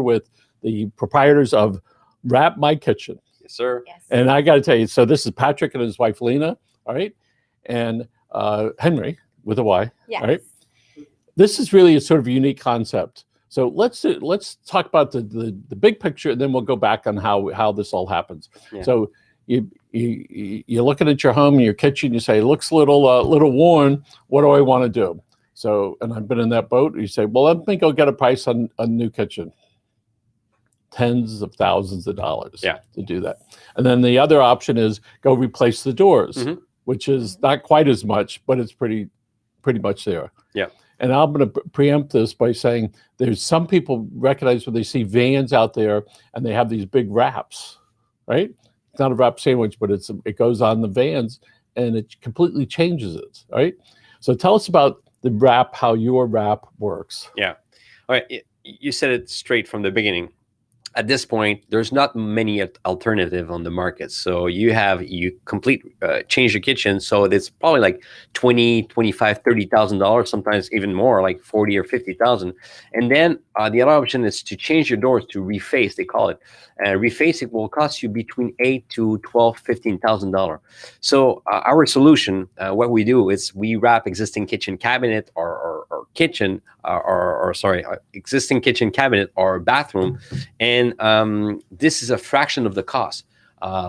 with the proprietors of Wrap My Kitchen. Yes, sir. Yes. And I got to tell you, so this is Patrick and his wife, Lina, all right? And Henry, with a Y, Yes. all right? This is really a sort of unique concept. So let's talk about the big picture, and then we'll go back on how this all happens. Yeah. So you're looking at your home, your kitchen, you say, it looks a little worn. What do I want to do? So, and I've been in that boat. You say, well, let me go get a price on a new kitchen. Tens of thousands of dollars to do that. And then the other option is go replace the doors, which is not quite as much, but it's pretty much there. Yeah. And I'm going to preempt this by saying there's some people recognize when they see vans out there and they have these big wraps, right? It's not a wrap sandwich, but it goes on the vans and it completely changes it, right? So tell us about the wrap, how your wrap works. Yeah. All right. You said it straight from the beginning. At this point, there's not many alternative on the market. So you change your kitchen. So it's probably like $20,000, $25,000, $30,000, sometimes even more, like 40 or 50,000. And then the other option is to change your doors to reface, they call it. Refacing will cost you between $8,000 to $12,000, $15,000. So our solution, what we do is we wrap existing kitchen cabinet or kitchen, existing kitchen cabinet or bathroom, and this is a fraction of the cost.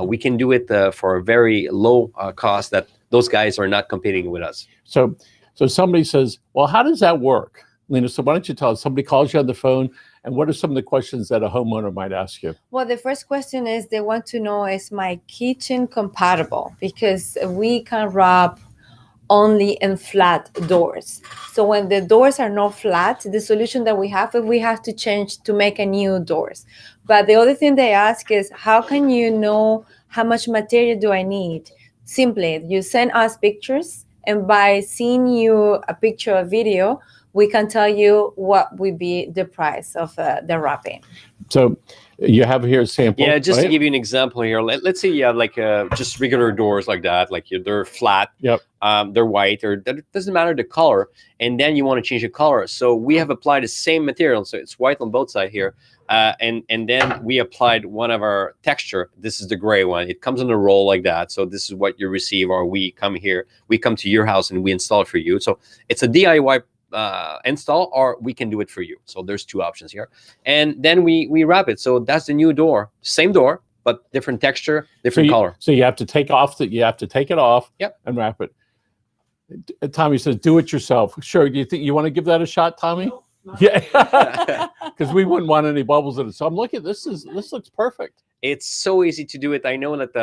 We can do it for a very low cost that those guys are not competing with us. So somebody says, well, how does that work? Lina, so why don't you tell us, somebody calls you on the phone, and what are some of the questions that a homeowner might ask you? Well, the first question is they want to know, is my kitchen compatible? Because we can wrap only in flat doors. So when the doors are not flat, the solution that we have to change to make a new doors. But the other thing they ask is, how can you know how much material do I need? Simply, you send us pictures, and by seeing you a picture or video, we can tell you what would be the price of the wrapping. So you have here a sample. Yeah, just right? to give you an example here, let's say you have like just regular doors like that, like they're flat, they're white, or it doesn't matter the color, and then you want to change the color. So we have applied the same material, so it's white on both sides here, and then we applied one of our texture. This is the gray one. It comes in a roll like that. So this is what you receive, or we come to your house and we install it for you. So it's a DIY install, or we can do it for you. So there's two options here, and then we wrap it. So that's the new door, same door, but different texture, different color. So you have to take it off, and wrap it. Tommy says, do it yourself. Sure. Do you think you want to give that a shot, Tommy? No, yeah, because we wouldn't want any bubbles in it. So I'm looking. This looks perfect. It's so easy to do it. I know that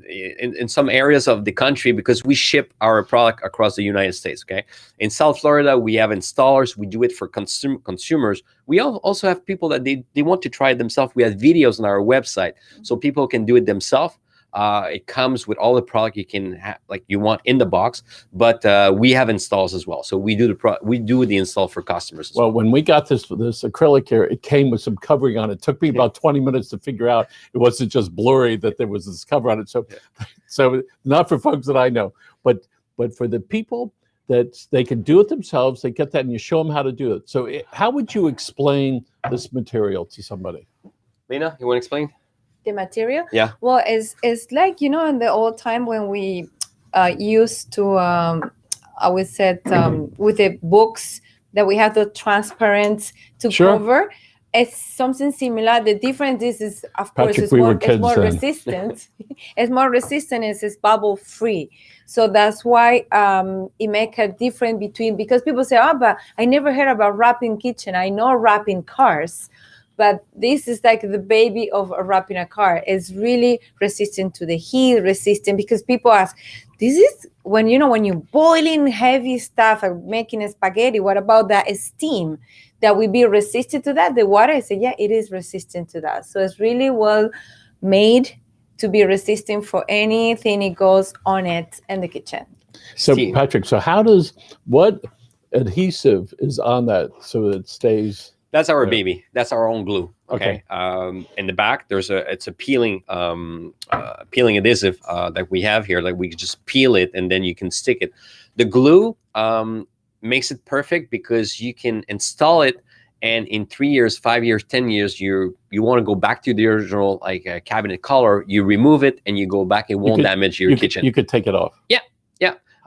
in some areas of the country, because we ship our product across the United States, okay? In South Florida, we have installers. We do it for consumers. We also have people that they want to try it themselves. We have videos on our website, so people can do it themselves. It comes with all the product you can you want in the box, but we have installs as well. So we do the install for customers as well. When we got this acrylic here, it came with some covering on it. It took me about 20 minutes to figure out it wasn't just blurry, that there was this cover on it. So not for folks that I know, but for the people that they can do it themselves, they get that, and you show them how to do it. So how would you explain this material to somebody? Lina, you want to explain? The material? Yeah. Well, it's like, in the old time when we used to, I would say, with the books that we have the transparent to cover. It's something similar. The difference is of course, it's more resistant. It's more resistant. It's bubble free. So that's why it makes a difference between, because people say, oh, but I never heard about wrapping kitchen. I know wrapping cars. But this is like the baby of wrapping a car. It's really resistant to the heat, resistant, because people ask, this is when you're boiling heavy stuff or making spaghetti, what about that steam? That will be resistant to that? The water, I say, yeah, it is resistant to that. So it's really well made to be resistant for anything it goes on it in the kitchen. So Patrick, what adhesive is on that so that it stays? That's our baby. That's our own glue. Okay. In the back, it's a peeling adhesive that we have here. Like we can just peel it and then you can stick it. The glue makes it perfect because you can install it and in 3 years, 5 years, 10 years, you want to go back to the original like cabinet color, you remove it and you go back. It won't damage your kitchen. You could take it off. Yeah.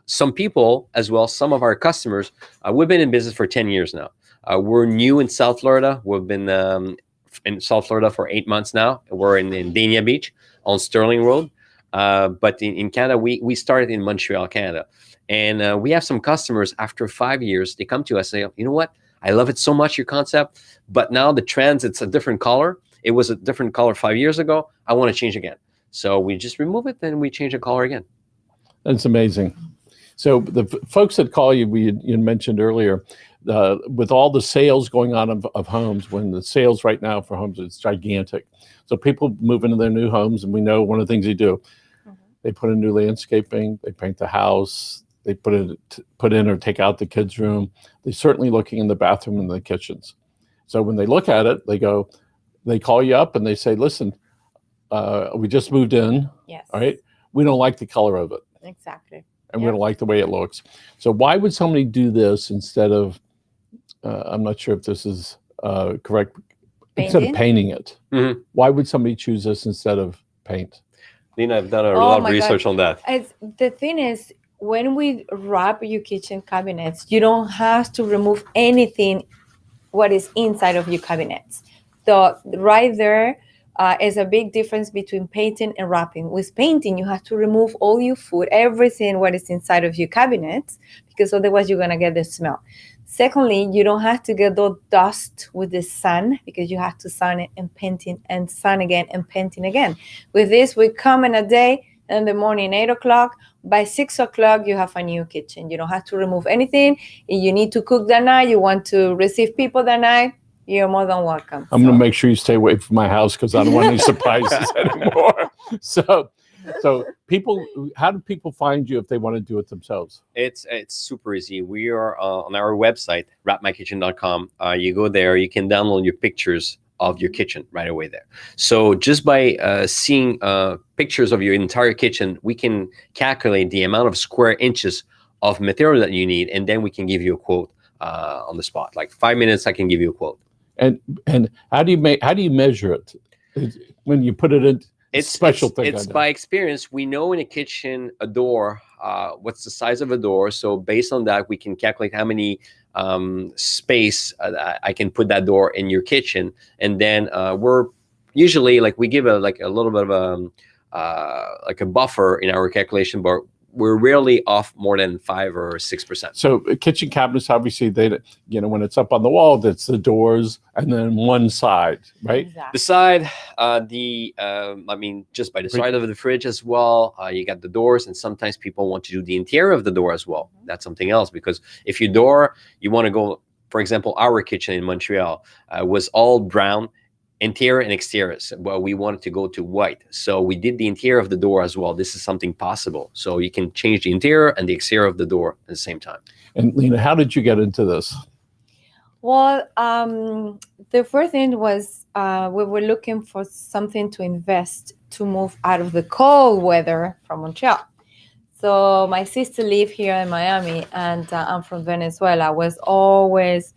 Some people as well, some of our customers, we've been in business for 10 years now. We're new in South Florida. We've been in South Florida for 8 months now. We're in Dania Beach on Sterling Road. But in Canada, we started in Montreal, Canada. And we have some customers after 5 years, they come to us and say, you know what? I love it so much, your concept, but now the trends, it's a different color. It was a different color 5 years ago. I want to change again. So we just remove it and we change the color again. That's amazing. So the folks that call you, you mentioned earlier, with all the sales going on of homes, when the sales right now for homes, it's gigantic. So people move into their new homes, and we know one of the things they do, they put in new landscaping, they paint the house, they put in or take out the kids' room. They're certainly looking in the bathroom and the kitchens. So when they look at it, they call you up and they say, listen, we just moved in. Yes. All right. We don't like the color of it. Exactly. And we don't like the way it looks. So why would somebody do this instead of, I'm not sure if this is correct, instead of painting it? Mm-hmm. Why would somebody choose this instead of paint? Lina, I've done a lot of research on that. The thing is, when we wrap your kitchen cabinets, you don't have to remove anything what is inside of your cabinets. So right there is a big difference between painting and wrapping. With painting, you have to remove all your food, everything what is inside of your cabinets, because otherwise you're going to get the smell. Secondly, you don't have to get the dust with the sun, because you have to sun it and painting and sun again and painting again. With this, we come in a day, in the morning, 8 o'clock. By 6 o'clock, you have a new kitchen. You don't have to remove anything. If you need to cook that night, you want to receive people that night, you're more than welcome. I'm going to make sure you stay away from my house because I don't want any surprises anymore. So people, how do people find you if they want to do it themselves? It's super easy. We are on our website, wrapmykitchen.com. You go there, you can download your pictures of your kitchen right away there. So just by seeing pictures of your entire kitchen, we can calculate the amount of square inches of material that you need, and then we can give you a quote on the spot. Like 5 minutes, I can give you a quote. And how do you measure it when you put it in? It's by experience. We know in a kitchen, a door, what's the size of a door. So based on that, we can calculate how many space I can put that door in your kitchen. And then we're usually we give a little bit of a buffer in our calculation, but we're rarely off more than 5 or 6%. So kitchen cabinets, obviously, when it's up on the wall, that's the doors and then one side, right? Exactly. The side, just by the side of the fridge as well. You got the doors, and sometimes people want to do the interior of the door as well. That's something else, because if your door, you want to go, for example, our kitchen in Montreal was all brown, interior and exterior. Well, we wanted to go to white, so we did the interior of the door as well. This is something possible, so you can change the interior and the exterior of the door at the same time. And Lina, how did you get into this? Well, the first thing was we were looking for something to invest to move out of the cold weather from Montreal. So my sister lived here in Miami, and I'm from Venezuela. I was always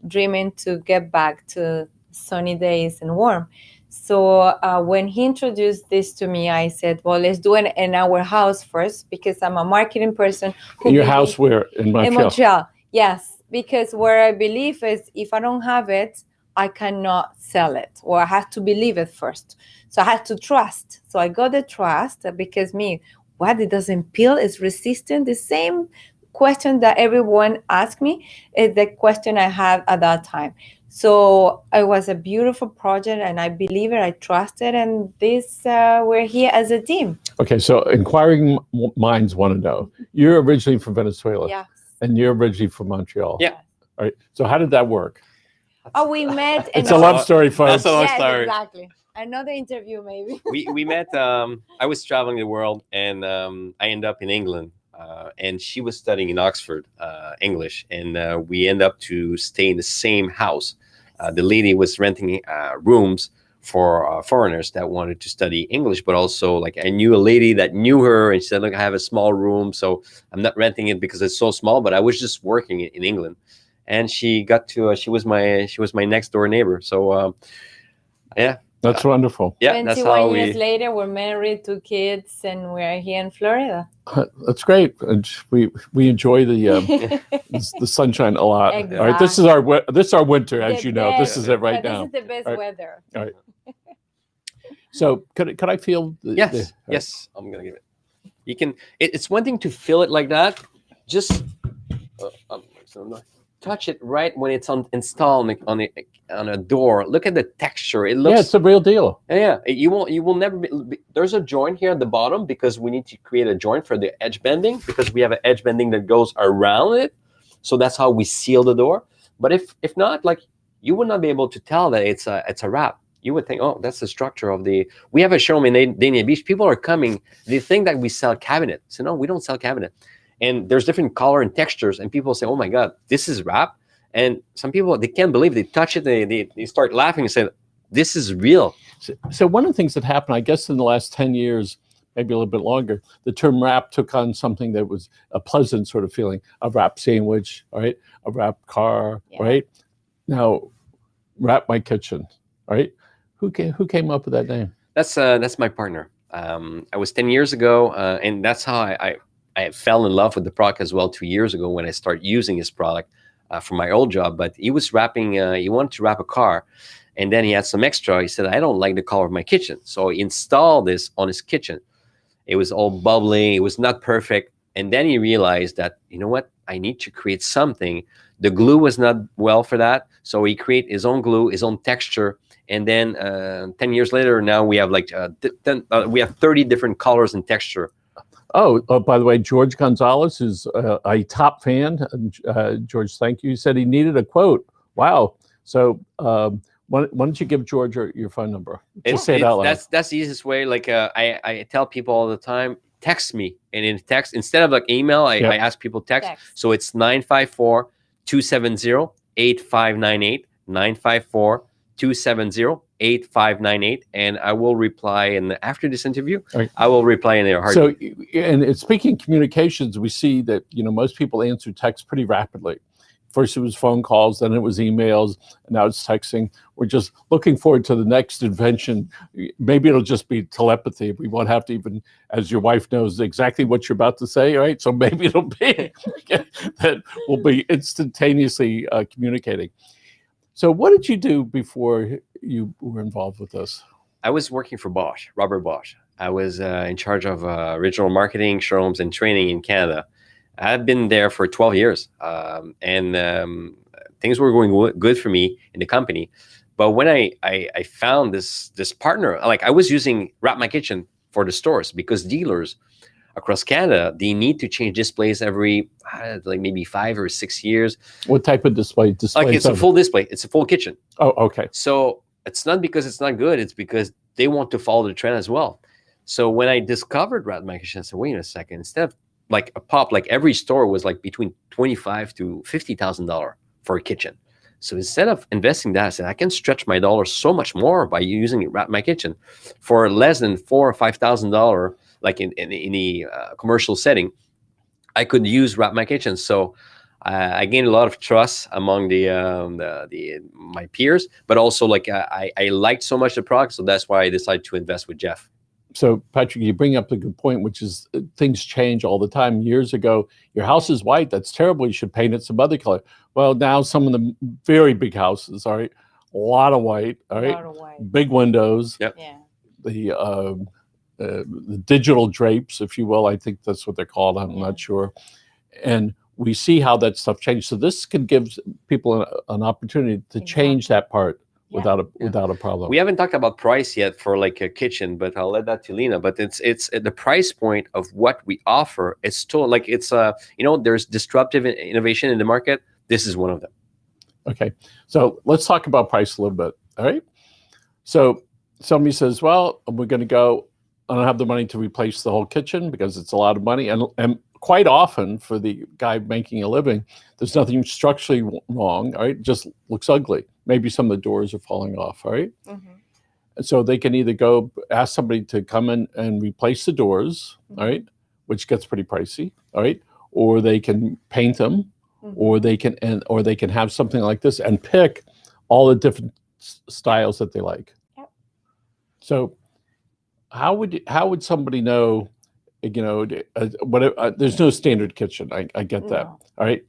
dreaming to get back to sunny days and warm. So when he introduced this to me, I said, well, let's do it in our house first, because I'm a marketing person. Your house where? In Montreal? In Montreal, yes. Because where I believe is, if I don't have it, I cannot sell it, or I have to believe it first. So I had to trust. So I got the trust, because what it doesn't peel, is resistant. The same question that everyone asked me is the question I had at that time. So it was a beautiful project, and I believe it, I trust it, and we're here as a team. Okay, so inquiring minds want to know. You're originally from Venezuela. Yes. And you're originally from Montreal. Yeah. All right. So how did that work? Oh, we met. It's a love story, folks. That's a love story. Exactly. Another interview, maybe. We met. I was traveling the world, and I ended up in England. And she was studying in Oxford, English, and we ended up to stay in the same house. The lady was renting rooms for foreigners that wanted to study English, but also I knew a lady that knew her, and she said, look, I have a small room, so I'm not renting it because it's so small, but I was just working in England. and she got to she was my next door neighbor. So yeah, That's wonderful. yeah, that's 21 how years we. later, we're married, 2 kids, and we're here in Florida. That's great. And we enjoy the sunshine a lot. All right, this is our winter, as you know. This is it right now. This is the best All right. weather. All right. So could I feel? Yes, yes, I'm gonna give it. You can. It's one thing to feel it like that. Just touch it right when it's installed on a door. Look at the texture. It looks. Yeah, it's a real deal. Yeah, you will never be. There's a joint here at the bottom because we need to create a joint for the edge bending because we have an edge bending that goes around it. So that's how we seal the door. But if not, like you would not be able to tell that it's a wrap. You would think, oh, that's the structure of the. We have a showroom in Dania Beach. People are coming. They think that we sell cabinet. So no, we don't sell cabinet. And there's different color and textures. And people say, oh my God, this is wrap. And some people, they can't believe it. They touch it. They start laughing and say, this is real. So one of the things that happened, I guess, in the last 10 years, maybe a little bit longer, the term wrap took on something that was a pleasant sort of feeling. A wrap sandwich, right? A wrap car, right? Now, wrap my kitchen, right? Who came up with that name? That's my partner. I was 10 years ago, and that's how I fell in love with the product as well 2 years ago when I started using his product for my old job. But he was wrapping, he wanted to wrap a car, and then he had some extra. He said, I don't like the color of my kitchen. So he installed this on his kitchen. It was all bubbly. It was not perfect. And then he realized that, you know what? I need to create something. The glue was not well for that. So he created his own glue, his own texture. And then 10 years later, now we have like we have 30 different colors and texture. Oh, by the way, George Gonzalez is a top fan. George, thank you. He said he needed a quote. Wow. So why don't you give George your phone number? Just say it out loud. That's the easiest way. Like I tell people all the time, text me. And in text, instead of like email, I ask people text. So it's 954-270-8598, 954-270-8598, and I will reply. And after this interview, I will reply in a heartbeat. So, and speaking of communications, we see that most people answer text pretty rapidly. First it was phone calls, then it was emails, and now it's texting. We're just looking forward to the next invention. Maybe it'll just be telepathy. We won't have to even, as your wife knows exactly what you're about to say, right? So maybe it'll be that we'll be instantaneously communicating. So what did you do before you were involved with this? I was working for Bosch, Robert Bosch. I was in charge of regional marketing, showrooms, and training in Canada. I've been there for 12 years, and things were going good for me in the company. But when I found this partner, like I was using Wrap My Kitchen for the stores because dealers across Canada, they need to change displays every like maybe 5 or 6 years. What type of display? Like it's a full display. It's a full kitchen. Oh, okay. So it's not because it's not good. It's because they want to follow the trend as well. So when I discovered Wrap My Kitchen, I said, wait a second. Instead of like a pop, like every store was like between $25,000 to $50,000 for a kitchen. So instead of investing that, I said I can stretch my dollars so much more by using Wrap My Kitchen for less than $4,000 or $5,000. Like in the commercial setting, I could use Wrap My Kitchen. So I gained a lot of trust among my peers, but also like I liked so much the product, so that's why I decided to invest with Jeff. So Patrick, you bring up a good point, which is things change all the time. Years ago, your house is white. That's terrible. You should paint it some other color. Well, now some of the very big houses, all right, a lot of white, all right, big windows. Yep. Yeah. The digital drapes, if you will, I think that's what they're called. I'm not sure. And we see how that stuff changed. So this can give people an opportunity to change that part without a problem. We haven't talked about price yet for like a kitchen, but I'll let that to Lina. But it's the price point of what we offer. It's still like it's there's disruptive innovation in the market. This is one of them. Okay, so let's talk about price a little bit. All right. So somebody says, well, we're going to go. I don't have the money to replace the whole kitchen because it's a lot of money. And quite often for the guy making a living, there's nothing structurally wrong, all right? It just looks ugly. Maybe some of the doors are falling off, all right? Mm-hmm. And so they can either go ask somebody to come in and replace the doors, all right, which gets pretty pricey, all right? Or they can paint them, or they can have something like this and pick all the different styles that they like. Yep. So how would somebody know, there's no standard kitchen. I get that. No. All right.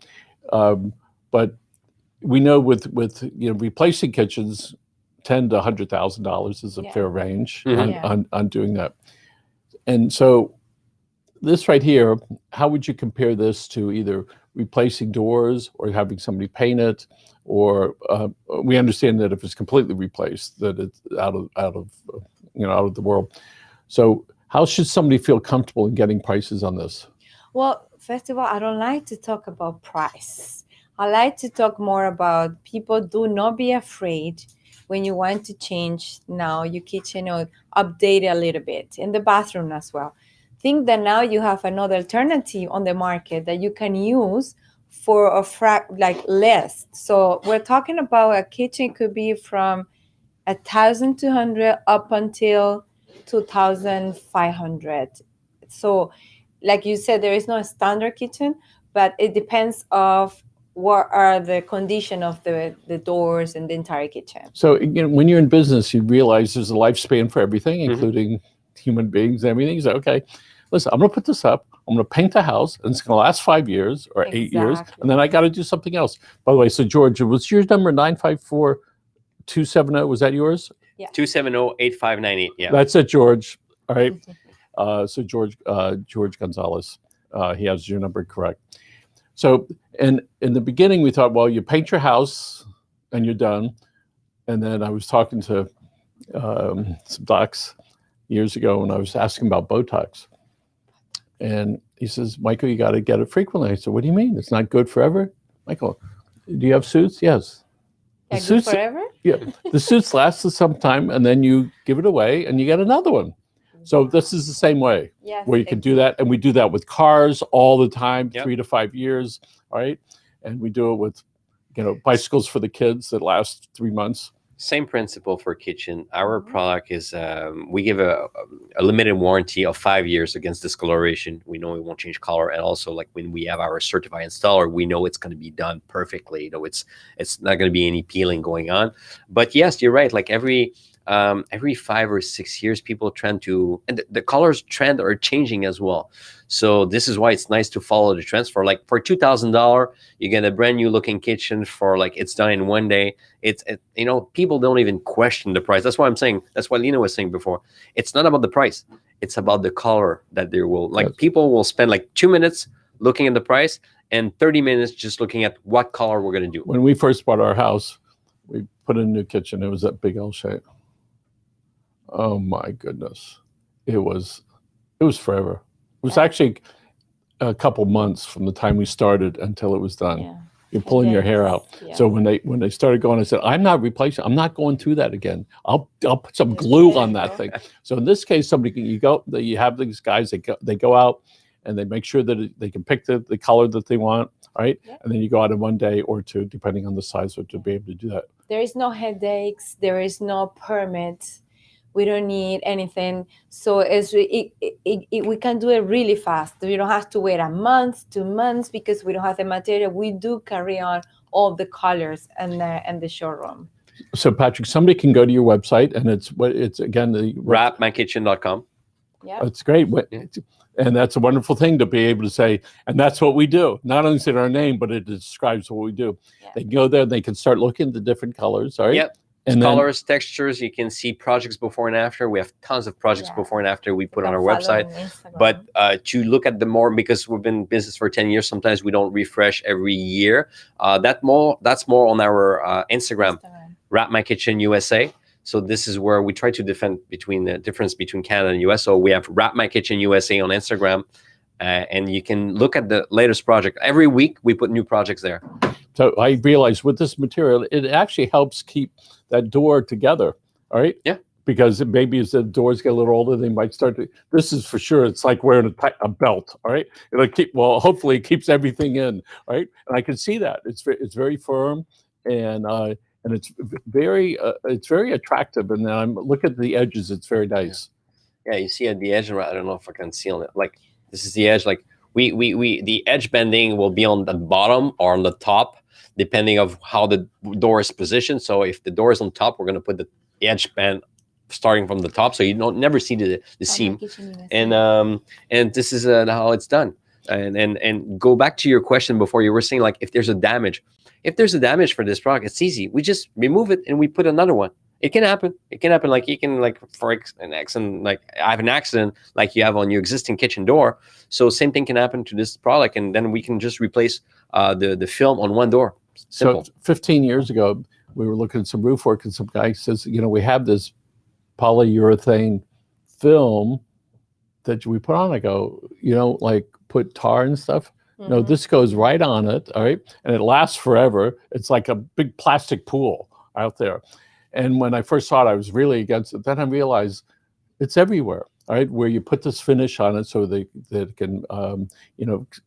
But we know with replacing kitchens, $10,000 to $100,000 is a Yeah. fair range Mhm. on doing that. And so this right here, how would you compare this to either replacing doors or having somebody paint it, or we understand that if it's completely replaced, that it's out of the world. So how should somebody feel comfortable in getting prices on this? Well, first of all, I don't like to talk about price. I like to talk more about people. Do not be afraid when you want to change now your kitchen or update it a little bit in the bathroom as well. Think that now you have another alternative on the market that you can use for like less. So we're talking about a kitchen could be from 1,200 up until 2,500. So like you said, there is no standard kitchen, but it depends of what are the condition of the doors and the entire kitchen. So when you're in business, you realize there's a lifespan for everything, Mhm. including human beings and everything. So, okay, listen, I'm going to put this up. I'm going to paint the house, and it's going to last 5 years or 8 years, Exactly. and then I got to do something else. By the way, so George, was your number 954-270? Was that yours? 270-8598. Yeah. That's it, George. All right. So George Gonzalez, he has your number correct. So, and in the beginning, we thought, well, you paint your house and you're done. And then I was talking to some docs years ago, and I was asking about Botox. And he says, Michael, you got to get it frequently. I said, what do you mean? It's not good forever? Michael, do you have suits? Yes. Yeah, good forever? Yeah, the suits last some time, and then you give it away, and you get another one. So this is the same way, Yes, where you can do that, and we do that with cars all the time, Yep. 3 to 5 years, all right? And we do it with, bicycles for the kids that last 3 months. Same principle for kitchen. Our product is we give a limited warranty of 5 years against discoloration. We know it won't change color, and also like when we have our certified installer, we know it's going to be done perfectly. It's not going to be any peeling going on. But yes, you're right. Like every 5 or 6 years, people trend to, and the colors trend are changing as well. So this is why it's nice to follow the trends. For like for $2,000, you get a brand new looking kitchen for like it's done in one day. People don't even question the price. That's why I'm saying. That's what Lina was saying before. It's not about the price. It's about the color that they will like. Yes. People will spend like 2 minutes looking at the price and 30 minutes just looking at what color we're gonna do. When we first bought our house, we put in a new kitchen. It was that big L shape. Oh my goodness, it was forever. It was actually a couple months from the time we started until it was done. Yeah. You're pulling your hair out. Yeah. So when they started going, I said, I'm not replacing. I'm not going through that again. I'll put some glue on that thing. So in this case, you have these guys they go out and they make sure that they can pick the color that they want. All right, Yep. and then you go out in 1 day or 2, depending on the size, to be able to do that. There is no headaches. There is no permit. We don't need anything. So we can do it really fast. We don't have to wait a month, 2 months, because we don't have the material. We do carry on all the colors and the showroom. So Patrick, somebody can go to your website, and it's again the wrapmykitchen.com. Yeah. It's great. And that's a wonderful thing to be able to say, and that's what we do. Not only is it our name, but it describes what we do. Yeah. They can go there, they can start looking at the different colors, all right? Yep. And colors, textures, you can see projects before and after. We have tons of projects before and after we put on our website. But to look at the more, because we've been in business for 10 years, sometimes we don't refresh every year. That's more on our Instagram, Wrap My Kitchen USA. So this is where we try to defend between the difference between Canada and US. So we have Wrap My Kitchen USA on Instagram, and you can look at the latest project. Every week we put new projects there. So I realized with this material, it actually helps keep that door together. All right. Yeah. Because maybe as the doors get a little older, they might start to. This is for sure. It's like wearing a belt. All right. Hopefully it keeps everything in. All right. And I can see that it's very firm, and it's very attractive. And then I'm look at the edges. It's very nice. Yeah, you see at the edge. I don't know if I can seal it. Like this is the edge. Like the edge bending will be on the bottom or on the top, depending of how the door is positioned. So if the door is on top, we're going to put the edge band starting from the top, so you don't never see the seam. And this is how it's done. And go back to your question before. You were saying like if there's a damage. If there's a damage for this product, it's easy. We just remove it and we put another one. It can happen. It can happen. Like you can for an accident, like I have an accident like you have on your existing kitchen door. So same thing can happen to this product, and then we can just replace the film on one door. Simple. So 15 years ago, we were looking at some roof work, and some guy says, we have this polyurethane film that we put on. I go, like put tar and stuff. Mm-hmm. No, this goes right on it. All right. And it lasts forever. It's like a big plastic pool out there. And when I first saw it, I was really against it. Then I realized it's everywhere. All right. Where you put this finish on it so they can,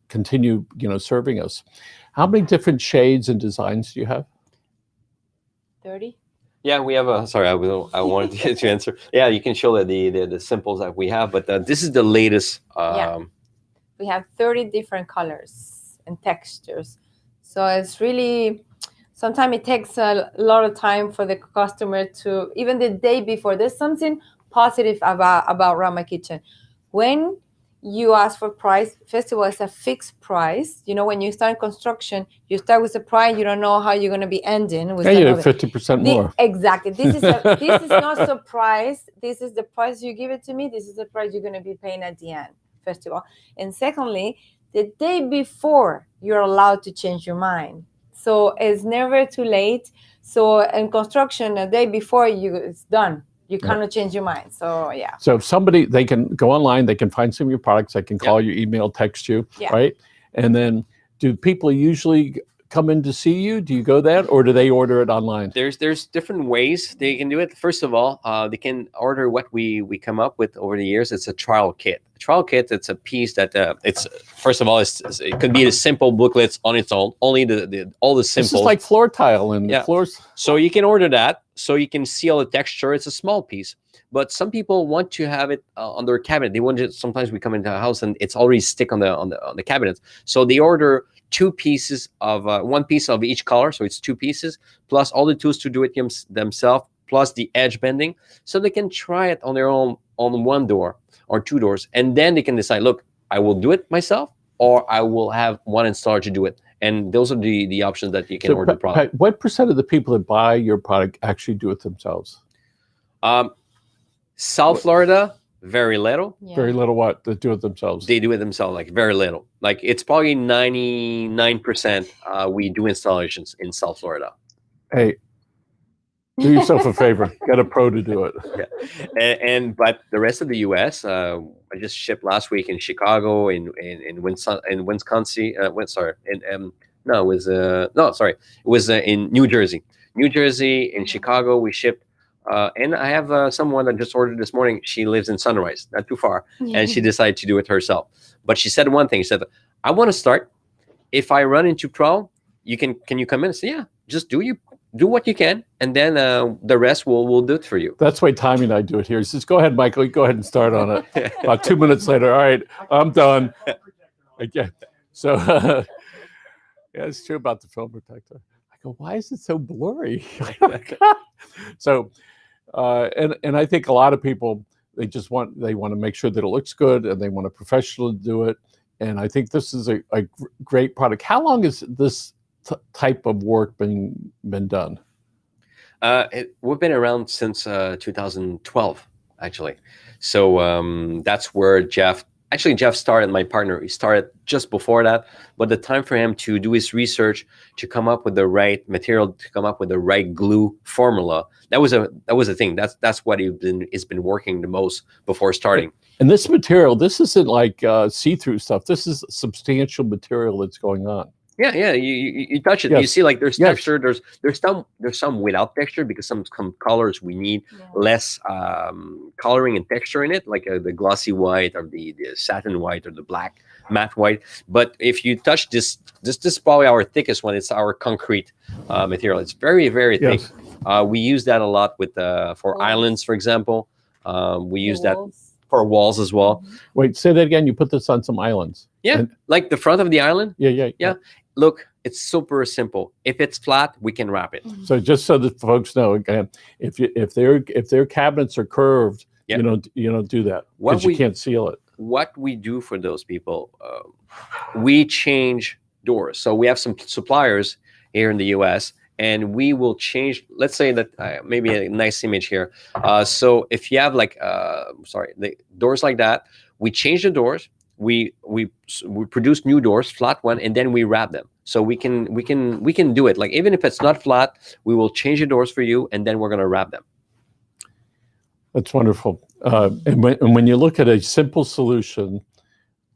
continue, serving us. How many different shades and designs do you have? 30. Yeah, we have a. Sorry, I wanted to answer. Yeah, you can show the simples that we have, but this is the latest. We have 30 different colors and textures, so it's really. Sometimes it takes a lot of time for the customer to, even the day before. There's something positive about Rama Kitchen. When you ask for price, first of all, it's a fixed price. When you start construction, you start with a price. You don't know how you're going to be ending. With you have 50% more. Exactly. This is not surprise. This is the price you give it to me. This is the price you're going to be paying at the end, first of all. And secondly, the day before, you're allowed to change your mind. So it's never too late. So in construction, a day before it's done. You cannot change your mind. So yeah. So if somebody, they can go online, they can find some of your products, they can call you, email, text you, right? And then do people usually come in to see you? Do you go there, or do they order it online? There's different ways they can do it. First of all, they can order what we come up with over the years. It's a trial kit. A trial kit, it's a piece that it's first of all, it could be the simple booklets on its own, only all the simple. This is like floor tile and floors. So you can order that, so you can see all the texture. It's a small piece. But some people want to have it on their cabinet. They want to. Sometimes we come into a house and it's already stick on the cabinets. So they order two pieces of one piece of each color. So it's two pieces plus all the tools to do it themselves, plus the edge bending, so they can try it on their own on one door or two doors, and then they can decide. Look, I will do it myself, or I will have one installer to do it. And those are the options that you can order the product. What percent of the people that buy your product actually do it themselves? South Florida, very little. Yeah. Very little what? That do it themselves? They do it themselves, like very little. Like it's probably 99% we do installations in South Florida. Hey, do yourself a favor. Get a pro to do it. Yeah. But the rest of the U.S., I just shipped last week in Chicago, in Wisconsin. It was in New Jersey. In Chicago, we shipped. And I have someone that just ordered this morning. She lives in Sunrise, not too far, and she decided to do it herself. But she said one thing. She said, "I want to start. If I run into trouble, can you come in?" I said, "Yeah, just do what you can, and then the rest we'll do it for you." That's why Tommy and I do it here. He says, "Go ahead, Michael. Go ahead and start on it." About 2 minutes later, all right, I'm done. Okay, so it's true about the film protector. I go, why is it so blurry? So. And I think a lot of people, they want to make sure that it looks good, and they want a professional to do it. And I think this is a great product. How long has this type of work been done? We've been around since 2012, actually. So that's where Jeff started, my partner. He started just before that, but the time for him to do his research, to come up with the right material, to come up with the right glue formula, that was a thing. That's what he's been working the most before starting. And this material, this isn't like see-through stuff. This is substantial material that's going on. Yeah. You touch it. You see, like there's texture. There's some without texture, because some colors we need less coloring and texture in it, like the glossy white or the satin white or the black matte white. But if you touch this is probably our thickest one. It's our concrete material. It's very, very thick. We use that a lot with for islands, for example. We use that for walls as well. Wait, say that again. You put this on some islands. Yeah, And- like the front of the island. yeah. Look, it's super simple. If it's flat, we can wrap it. So just so that folks know, again, if their cabinets are curved, Yeah. you don't do that What because you can't seal it. What we do for those people, we change doors. So we have some suppliers here in the U.S. and we will change. Let's say that maybe a nice image here. So if you have like, the doors like that, we change the doors. We produce new doors, flat one, and then we wrap them. So we can do it. Like even if it's not flat, we will change the doors for you, and then we're gonna wrap them. That's wonderful. And when you look at a simple solution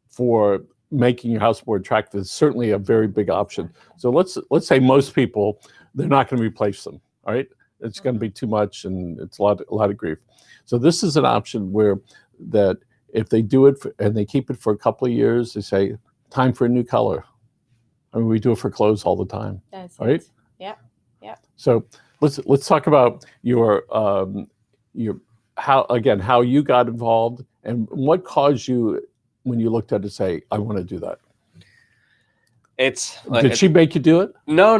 for making your house more attractive, it's certainly a very big option. So let's say most people, they're not going to replace them. All right, it's going to be too much, and it's a lot of grief. So this is an option where that if they do it and they keep it for a couple of years, they say time for a new color. I mean, we do it for clothes all the time. That's right? it. Yeah. So let's talk about your how you got involved and what caused you when you looked at it say, I want to do that. It's Did she make you do it? No.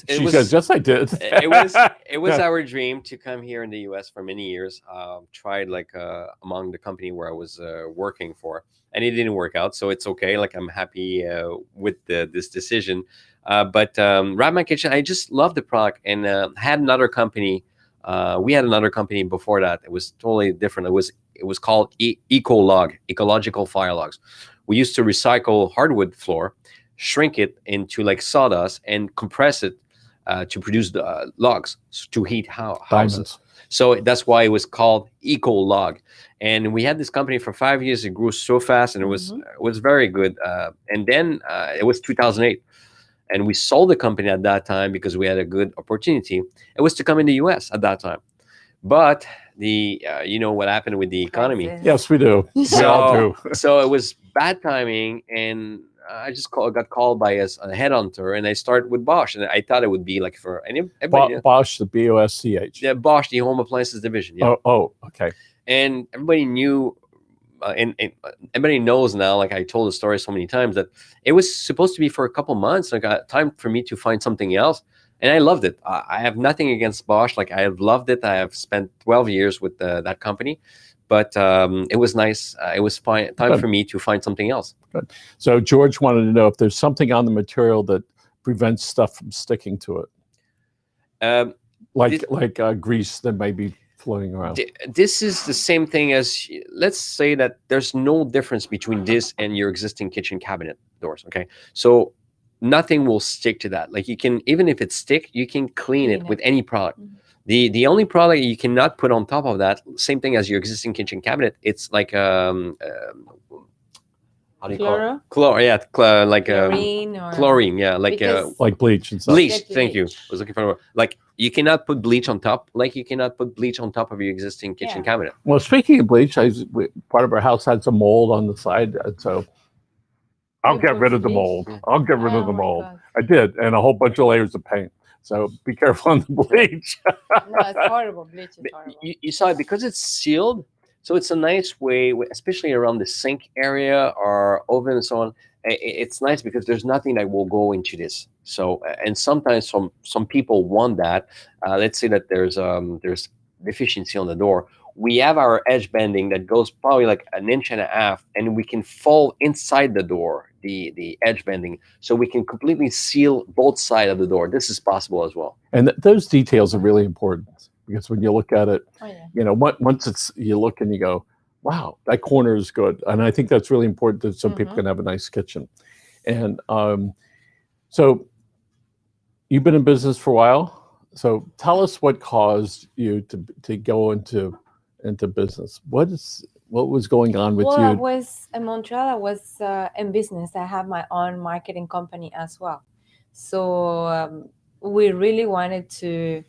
She says, yes, I did. It was our dream to come here in the U.S. for many years. Tried like among the company where I was working for, and it didn't work out. So it's okay. Like I'm happy with this decision. But Wrap My Kitchen, I just love the product, and had another company. We had another company before that. It was totally different. It was called Ecolog, Ecological Fire Logs. We used to recycle hardwood floor, shrink it into like sawdust, and compress it to produce the logs to heat houses. Diamonds. So that's why it was called Ecolog. And we had this company for 5 years. It grew so fast, and it was very good. And then it was 2008. And we sold the company at that time because we had a good opportunity. It was to come in the U.S. at that time. But the you know what happened with the economy. Yes, we do. We all do. So it was bad timing, and I just got called by a headhunter, and I started with Bosch, and I thought it would be like for everybody. Bosch, the BOSCH. Yeah, Bosch, the home appliances division. Yeah. Oh, okay. And everybody knew, and everybody knows now. Like I told the story so many times that it was supposed to be for a couple months. Like time for me to find something else. And I loved it. I have nothing against Bosch. Like I have loved it. I have spent 12 years with that company, but it was nice. It was time for me to find something else. Good. So George wanted to know if there's something on the material that prevents stuff from sticking to it, like grease that may be floating around. This is the same thing as, let's say that there's no difference between this and your existing kitchen cabinet doors. Okay, so nothing will stick to that. Like you can, even if it stick, you can clean it with any product. The only product you cannot put on top of that, same thing as your existing kitchen cabinet, it's like how do you call it? Chlorine, chlorine, yeah, like bleach and stuff. Bleach. Thank you. I was looking for like you cannot put bleach on top. Like you cannot put bleach on top of your existing kitchen cabinet. Well, speaking of bleach, part of our house had some mold on the side, so I'll get rid of the mold. I'll get rid of the mold. I did, and a whole bunch of layers of paint. So be careful on the bleach. No, it's horrible. Bleach is horrible. You saw it because it's sealed. So it's a nice way, especially around the sink area or oven and so on. It's nice because there's nothing that will go into this. So, and sometimes some people want that. Let's say that there's deficiency on the door. We have our edge bending that goes probably like 1.5 inches, and we can fall inside the door, the edge bending, so we can completely seal both sides of the door. This is possible as well. And those details are really important because when you look at it, you know, once you look and you go, wow, that corner is good. And I think that's really important that some people can have a nice kitchen. And so you've been in business for a while. So tell us what caused you to go into business. What was going on with you? Well, I was in Montreal. I was in business. I have my own marketing company as well. So we really wanted to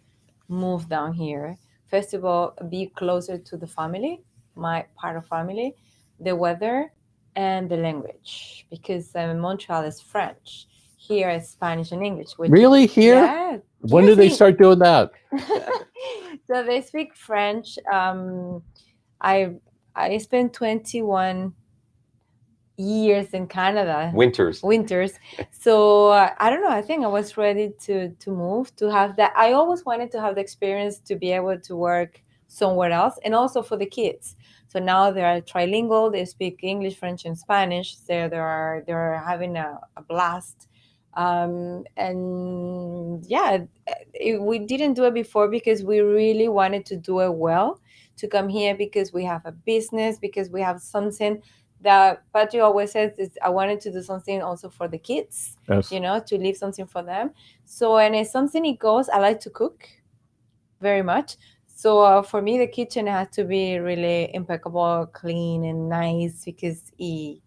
move down here. First of all, be closer to the family, my part of family, the weather, and the language. Because Montreal is French. Here is Spanish and English. Really? Here? Yeah. When did they start doing that? So they speak French. I I spent 21 years in Canada. Winters. So I don't know. I think I was ready to move, to have that. I always wanted to have the experience to be able to work somewhere else, and also for the kids. So now they are trilingual. They speak English, French, and Spanish. They're having a blast. And yeah, we didn't do it before because we really wanted to do it well, to come here because we have a business, because we have something that Patrick always says is, I wanted to do something also for the kids, Yes. to leave something for them. So, and if something it goes, I like to cook very much. So for me, the kitchen has to be really impeccable, clean, and nice, because he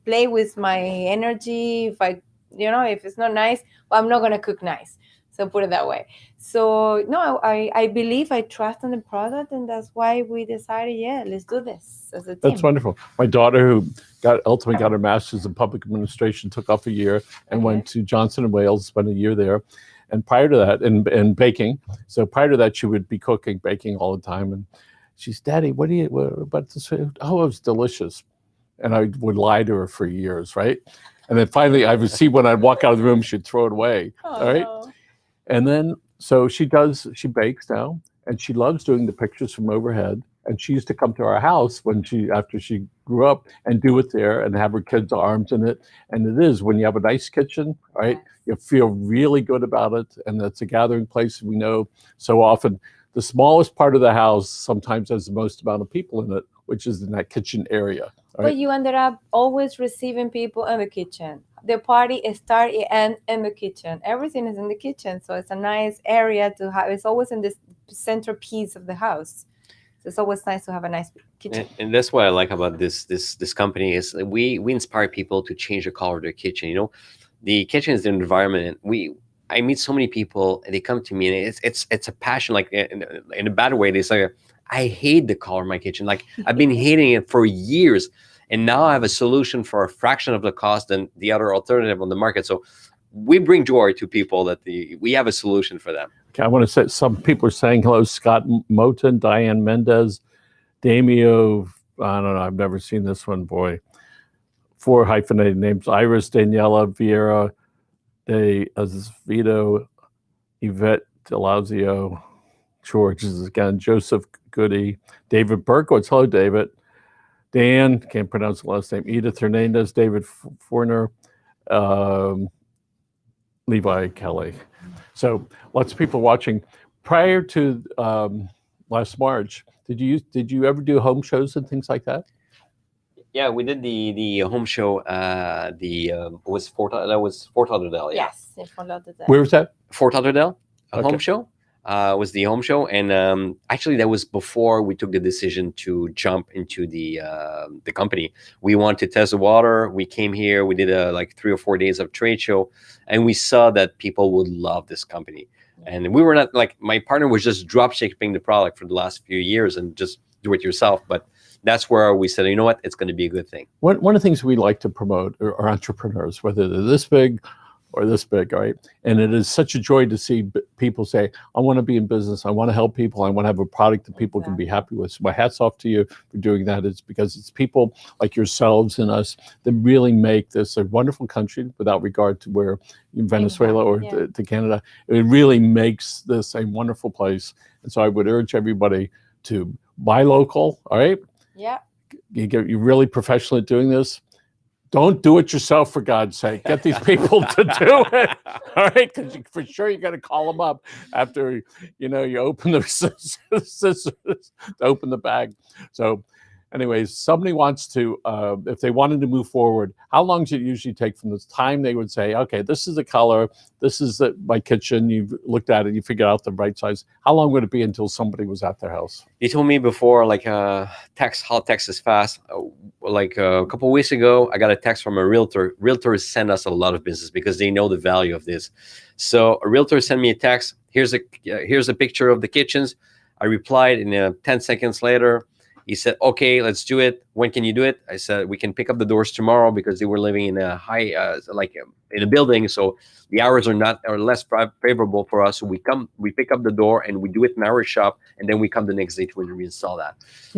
play with my energy. If if it's not nice, well, I'm not gonna cook nice. So put it that way. So no, I believe, I trust in the product, and that's why we decided, yeah, let's do this as a team. That's wonderful. My daughter, who ultimately got her master's in public administration, took off a year and went to Johnson and Wales, spent a year there. And prior to that, in baking, so prior to that, she would be cooking, baking all the time. And she's, Daddy, what about this food? Oh, it was delicious. And I would lie to her for years, right? And then finally, I would see when I'd walk out of the room, she'd throw it away, all right? No. And then, so she bakes now, and she loves doing the pictures from overhead. And she used to come to our house after she grew up, and do it there and have her kids' arms in it. And it is, when you have a nice kitchen, right? Yes. You feel really good about it. And it's a gathering place. We know so often the smallest part of the house sometimes has the most amount of people in it, which is in that kitchen area. Right? But you ended up always receiving people in the kitchen. The party starts and in the kitchen. Everything is in the kitchen. So it's a nice area to have. It's always in this centerpiece of the house. So it's always nice to have a nice kitchen. And that's what I like about this company is we inspire people to change the color of their kitchen. The kitchen is the environment. I meet so many people, and they come to me, and it's a passion. Like in a bad way, they say, I hate the color of my kitchen. Like I've been hating it for years, and now I have a solution for a fraction of the cost than the other alternative on the market. So we bring joy to people that we have a solution for them. Okay, I want to say, some people are saying hello. Scott Moten, Diane Mendez, Damio. I don't know. I've never seen this one. Boy, 4 hyphenated names: Iris, Daniela, Vieira, De Azevedo, Yvette Delazio, George is again, Joseph Goody, David Berkowitz. Hello, David. Dan, can't pronounce the last name. Edith Hernandez, David Forner, Levi Kelly. So lots of people watching. Prior to last March, did you ever do home shows and things like that? Yeah, we did the home show. Was Fort Lauderdale. Yeah. Yes, in Fort Lauderdale. Where was that? Fort Lauderdale, Okay. home show. Was the home show, and actually that was before we took the decision to jump into the company. We wanted to test the water. We came here. We did like 3 or 4 days of trade show, and we saw that people would love this company. And we were not, like, my partner was just drop shipping the product for the last few years and just do it yourself. But that's where we said, you know what, it's going to be a good thing. One of the things we like to promote are entrepreneurs, whether they're this big or this big, right? And it is such a joy to see people say, I want to be in business. I want to help people. I want to have a product that people can be happy with. So my hat's off to you for doing that. It's because it's people like yourselves and us that really make this a wonderful country, without regard to where in Venezuela or to Canada. It really makes this a wonderful place. And so I would urge everybody to buy local, all right? Yeah. You're really professional at doing this. Don't do it yourself, for God's sake. Get these people to do it, all right? Because for sure you got to call them up after you open the scissors to open the bag. So, anyways, somebody wants to, if they wanted to move forward, how long does it usually take from the time they would say, okay, this is the color, this is my kitchen, you've looked at it, you figured out the right size. How long would it be until somebody was at their house? They told me before, like, how text is fast. Like a couple of weeks ago, I got a text from a realtor. Realtors send us a lot of business because they know the value of this. So a realtor sent me a text. Here's a picture of the kitchens. I replied, and 10 seconds later, He said, okay, let's do it. When can you do it? I said, we can pick up the doors tomorrow, because they were living in a high, in a building. So the hours are less favorable for us. So we pick up the door and we do it in our shop. And then we come the next day to reinstall that.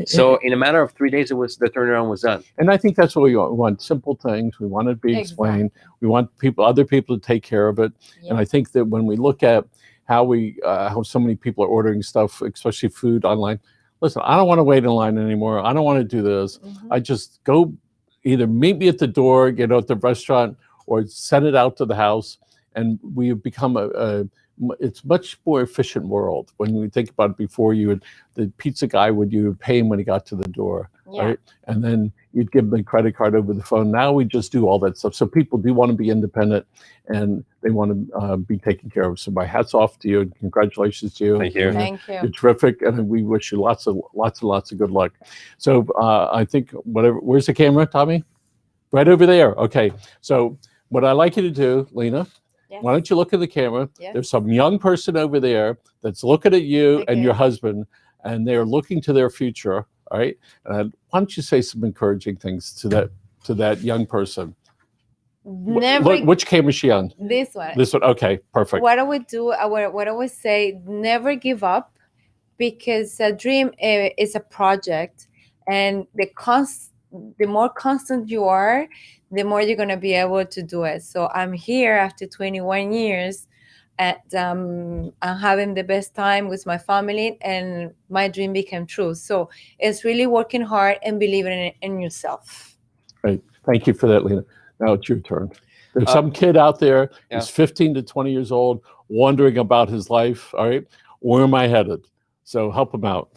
So in a matter of 3 days, the turnaround was done. And I think that's what we want. We want simple things. We want it to be explained. We want other people to take care of it. Yeah. And I think that when we look at how so many people are ordering stuff, especially food online, listen, I don't want to wait in line anymore. I don't want to do this. I just go, either meet me at the door, at the restaurant, or send it out to the house. And we've become it's much more efficient world. When we think about it, before the pizza guy you would pay him when he got to the door, right? And then you'd give them a credit card over the phone. Now we just do all that stuff. So people do want to be independent, and they want to be taken care of. So my hat's off to you, and congratulations to you. Thank you. Thank you. You're terrific, and we wish you lots of good luck. So I think where's the camera, Tommy? Right over there. Okay. So what I'd like you to do, Lina, why don't you look at the camera? There's some young person over there that's looking at you and your husband, and they're looking to their future. All right. Why don't you say some encouraging things to that young person? Which camera is she on? This one. This one. Okay, perfect. What I would do, what I would say, never give up, because a dream is a project, and the more constant you are, the more you're going to be able to do it. So I'm here after 21 years, and I'm having the best time with my family, and my dream became true. So it's really working hard and believing in yourself. Right. Thank you for that, Lina. Now it's your turn. There's some kid out there who's 15 to 20 years old, wondering about his life. All right. Where am I headed? So help him out.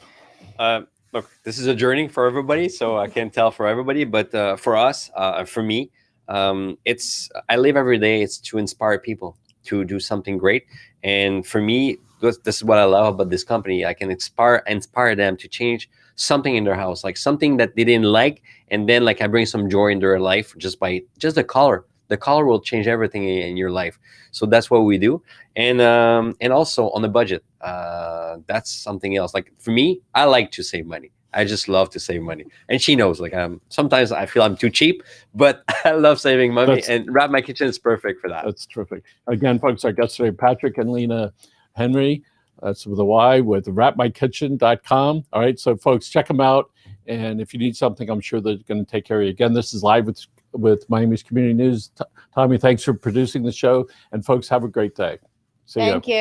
Look, this is a journey for everybody, so I can't tell for everybody, but for us, for me, I live every day. It's to inspire people to do something great. And for me, this is what I love about this company. I can inspire them to change something in their house, like something that they didn't like, and then I bring some joy in their life just the color. The color will change everything in your life. So that's what we do. And also on the budget, that's something else. Like for me, I like to save money. I just love to save money. And she knows, sometimes I feel I'm too cheap, but I love saving money, and Wrap My Kitchen is perfect for that. That's terrific. Again, folks, our guests today, Patrick and Lina Henri, that's with a Y, with wrapmykitchen.com. All right, so folks, check them out. And if you need something, I'm sure they're going to take care of you. Again, this is live with Miami's Community News. Tommy, thanks for producing the show. And folks, have a great day. See you. Thank you.